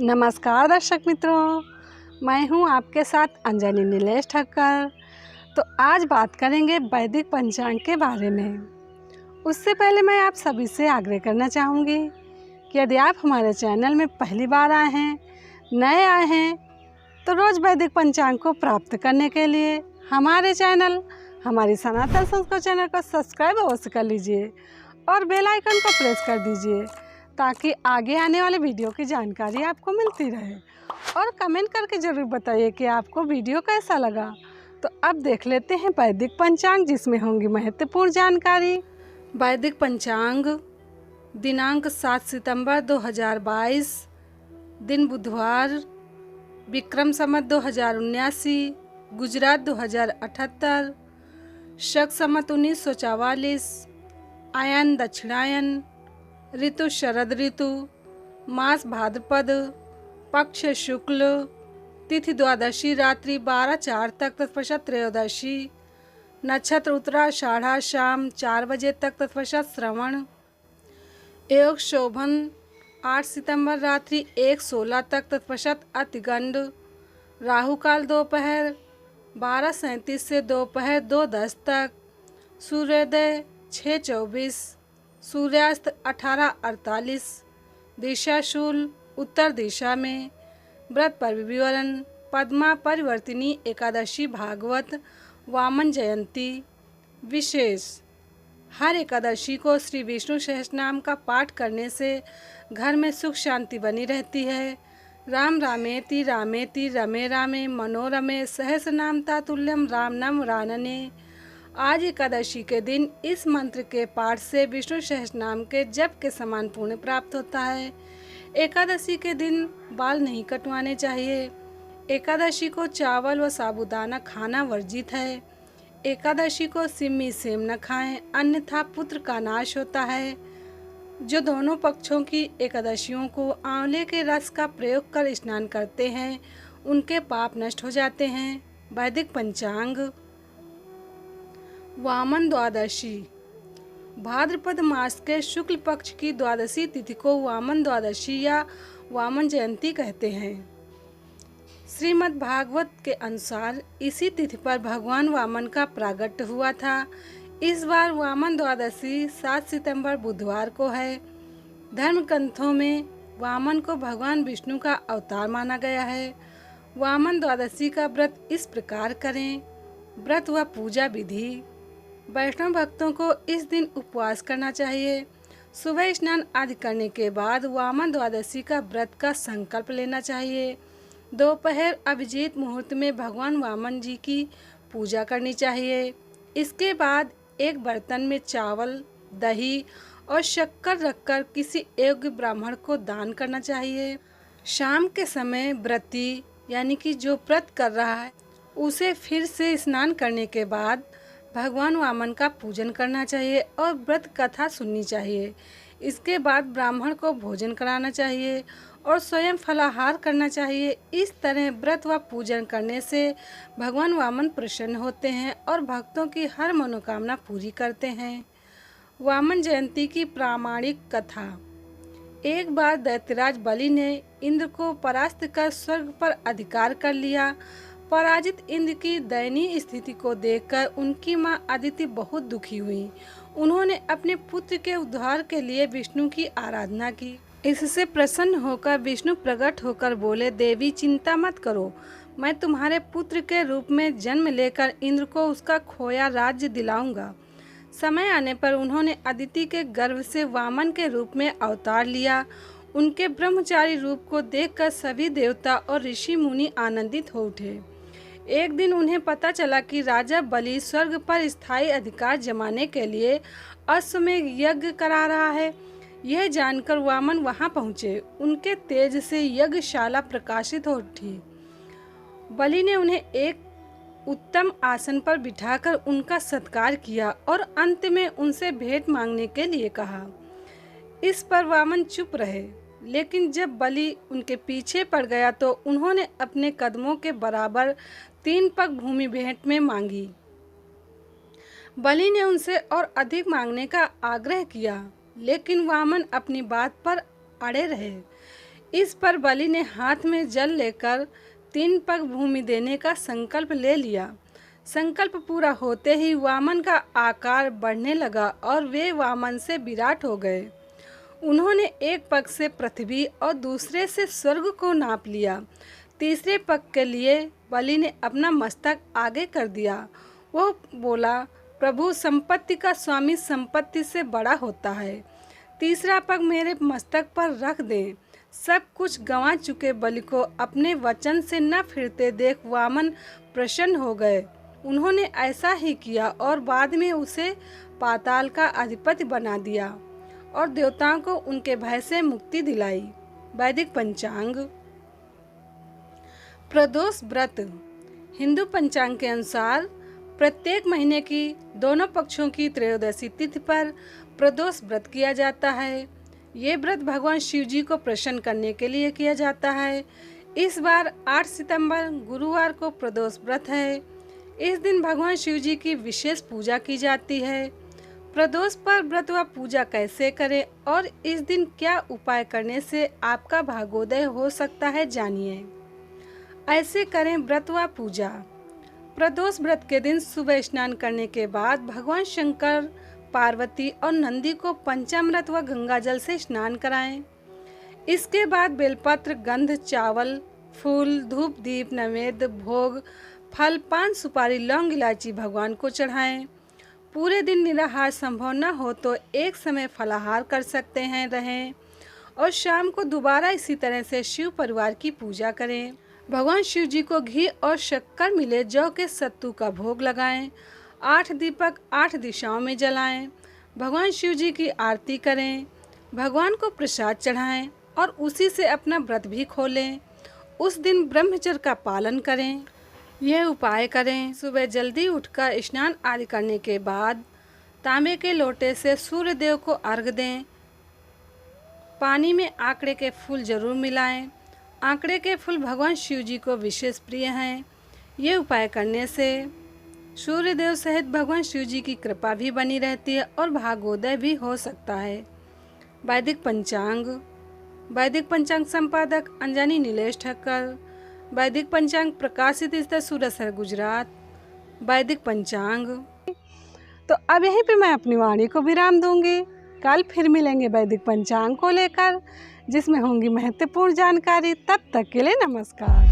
नमस्कार दर्शक मित्रों, मैं हूं आपके साथ अंजनी नीलेश ठक्कर। तो आज बात करेंगे वैदिक पंचांग के बारे में। उससे पहले मैं आप सभी से आग्रह करना चाहूँगी कि यदि आप हमारे चैनल में पहली बार आए हैं, नए आए हैं, तो रोज़ वैदिक पंचांग को प्राप्त करने के लिए हमारे चैनल हमारी सनातन संस्कृत चैनल को सब्सक्राइब अवश्य कर लीजिए और बेल आइकन को प्रेस कर दीजिए ताकि आगे आने वाले वीडियो की जानकारी आपको मिलती रहे। और कमेंट करके ज़रूर बताइए कि आपको वीडियो कैसा लगा। तो अब देख लेते हैं वैदिक पंचांग, जिसमें होंगी महत्वपूर्ण जानकारी। वैदिक पंचांग दिनांक 7 सितंबर 2022, दिन बुधवार, विक्रम संवत 2079, गुजरात 2078, शक संवत 1944, आयन दक्षिणायन, ऋतु शरद ऋतु, मास भाद्रपद, पक्ष शुक्ल, तिथि द्वादशी रात्रि 12:04 तक तत्पश्चात त्रयोदशी, नक्षत्र उत्तराषाढ़ शाम 4 बजे तक तत्पश्चात श्रवण, योग शोभन 8 सितंबर रात्रि 1:16 तक तत्पश्चात अतिगंड, राहु काल दोपहर 12:37 से दोपहर 2:10 तक, सूर्योदय 6:24, सूर्यास्त 18:48, दिशा शूल उत्तर दिशा में। व्रत पर विवरण: पद्मा परिवर्तिनी एकादशी, भागवत, वामन जयंती। विशेष: हर एकादशी को श्री विष्णु सहस्रनाम का पाठ करने से घर में सुख शांति बनी रहती है। राम रामेति रामेति रमे रामे मनोरमे सहस्रनाम तातुल्यम राम नाम रानने। आज एकादशी के दिन इस मंत्र के पाठ से विष्णु सहस्रनाम के जप के समान पुण्य प्राप्त होता है। एकादशी के दिन बाल नहीं कटवाने चाहिए। एकादशी को चावल व साबूदाना खाना वर्जित है। एकादशी को सिम्मी सेम न खाएं, अन्यथा पुत्र का नाश होता है। जो दोनों पक्षों की एकादशियों को आंवले के रस का प्रयोग कर स्नान करते हैं, उनके पाप नष्ट हो जाते हैं। वैदिक पंचांग वामन द्वादशी, भाद्रपद मास के शुक्ल पक्ष की द्वादशी तिथि को वामन द्वादशी या वामन जयंती कहते हैं। श्रीमद् भागवत के अनुसार इसी तिथि पर भगवान वामन का प्रागट्य हुआ था। इस बार वामन द्वादशी 7 सितंबर बुधवार को है। धर्म ग्रंथों में वामन को भगवान विष्णु का अवतार माना गया है। वामन द्वादशी का व्रत इस प्रकार करें। व्रत व पूजा विधि: वैष्णव भक्तों को इस दिन उपवास करना चाहिए। सुबह स्नान आदि करने के बाद वामन द्वादशी का व्रत का संकल्प लेना चाहिए। दोपहर अभिजीत मुहूर्त में भगवान वामन जी की पूजा करनी चाहिए। इसके बाद एक बर्तन में चावल, दही और शक्कर रखकर किसी योग्य ब्राह्मण को दान करना चाहिए। शाम के समय व्रती यानी कि जो व्रत कर रहा है उसे फिर से स्नान करने के बाद भगवान वामन का पूजन करना चाहिए और व्रत कथा सुननी चाहिए। इसके बाद ब्राह्मण को भोजन कराना चाहिए और स्वयं फलाहार करना चाहिए। इस तरह व्रत व पूजन करने से भगवान वामन प्रसन्न होते हैं और भक्तों की हर मनोकामना पूरी करते हैं। वामन जयंती की प्रामाणिक कथा: एक बार दैत्यराज बलि ने इंद्र को परास्त कर स्वर्ग पर अधिकार कर लिया। पराजित इंद्र की दयनीय स्थिति को देखकर उनकी मां अदिति बहुत दुखी हुई। उन्होंने अपने पुत्र के उद्धार के लिए विष्णु की आराधना की। इससे प्रसन्न होकर विष्णु प्रकट होकर बोले, देवी चिंता मत करो, मैं तुम्हारे पुत्र के रूप में जन्म लेकर इंद्र को उसका खोया राज्य दिलाऊंगा। समय आने पर उन्होंने अदिति के गर्भ से वामन के रूप में अवतार लिया। उनके ब्रह्मचारी रूप को देखकर सभी देवता और ऋषि मुनि आनंदित हो उठे। एक दिन उन्हें पता चला कि राजा बलि स्वर्ग पर स्थायी अधिकार जमाने के लिए अश्वमेध यज्ञ करा रहा है। यह जानकर वामन वहां पहुंचे। उनके तेज से यज्ञशाला प्रकाशित हो उठी। बलि ने उन्हें एक उत्तम आसन पर बिठाकर उनका सत्कार किया और अंत में उनसे भेंट मांगने के लिए कहा। इस पर वामन चुप रहे, लेकिन जब बलि उनके पीछे पड़ गया तो उन्होंने अपने कदमों के बराबर 3 पग भूमि भेंट में मांगी। बलि ने उनसे और अधिक मांगने का आग्रह किया, लेकिन वामन अपनी बात पर अड़े रहे। इस पर बलि ने हाथ में जल लेकर 3 पग भूमि देने का संकल्प ले लिया। संकल्प पूरा होते ही वामन का आकार बढ़ने लगा और वे वामन से विराट हो गए। उन्होंने एक पग से पृथ्वी और दूसरे से स्वर्ग को नाप लिया। तीसरे पग के लिए बलि ने अपना मस्तक आगे कर दिया। वो बोला, प्रभु, संपत्ति का स्वामी संपत्ति से बड़ा होता है। तीसरा पग मेरे मस्तक पर रख दें। सब कुछ गंवा चुके बलि को अपने वचन से न फिरते देख वामन प्रसन्न हो गए। उन्होंने ऐसा ही किया और बाद में उसे पाताल का अधिपति बना दिया और देवताओं को उनके भय से मुक्ति दिलाई। वैदिक पंचांग। प्रदोष व्रत। हिंदू पंचांग के अनुसार प्रत्येक महीने की दोनों पक्षों की त्रयोदशी तिथि पर प्रदोष व्रत किया जाता है। ये व्रत भगवान शिव जी को प्रसन्न करने के लिए किया जाता है। इस बार 8 सितंबर गुरुवार को प्रदोष व्रत है। इस दिन भगवान शिव जी की विशेष पूजा की जाती है। प्रदोष पर व्रत व पूजा कैसे करें और इस दिन क्या उपाय करने से आपका भाग्योदय हो सकता है, जानिए। ऐसे करें व्रत व पूजा। प्रदोष व्रत के दिन सुबह स्नान करने के बाद भगवान शंकर, पार्वती और नंदी को पंचामृत व गंगाजल से स्नान कराएं। इसके बाद बेलपत्र, गंध, चावल, फूल, धूप, दीप, नैवेद्य, भोग, फल, पान, सुपारी, लौंग, इलायची भगवान को चढ़ाएं। पूरे दिन निराहार संभव न हो तो एक समय फलाहार कर सकते हैं रहें और शाम को दोबारा इसी तरह से शिव परिवार की पूजा करें। भगवान शिव जी को घी और शक्कर मिले जौ के सत्तू का भोग लगाएं। 8 दीपक 8 दिशाओं में जलाएं। भगवान शिव जी की आरती करें। भगवान को प्रसाद चढ़ाएं और उसी से अपना व्रत भी खोलें। उस दिन ब्रह्मचर्य का पालन करें। यह उपाय करें। सुबह जल्दी उठकर स्नान आदि करने के बाद तांबे के लोटे से सूर्य देव को अर्घ्य दें। पानी में आंकड़े के फूल जरूर मिलाएं। आंकड़े के फूल भगवान शिव जी को विशेष प्रिय हैं। ये उपाय करने से सूर्य देव सहित भगवान शिव जी की कृपा भी बनी रहती है और भाग्योदय भी हो सकता है। वैदिक पंचांग। वैदिक पंचांग संपादक अंजनी नीलेश ठक्कर। वैदिक पंचांग प्रकाशित स्थित सूरत शहर, गुजरात। वैदिक पंचांग। तो अब यहीं पे मैं अपनी वाणी को विराम दूंगी। कल फिर मिलेंगे वैदिक पंचांग को लेकर, जिसमें होंगी महत्वपूर्ण जानकारी। तब तक के लिए नमस्कार।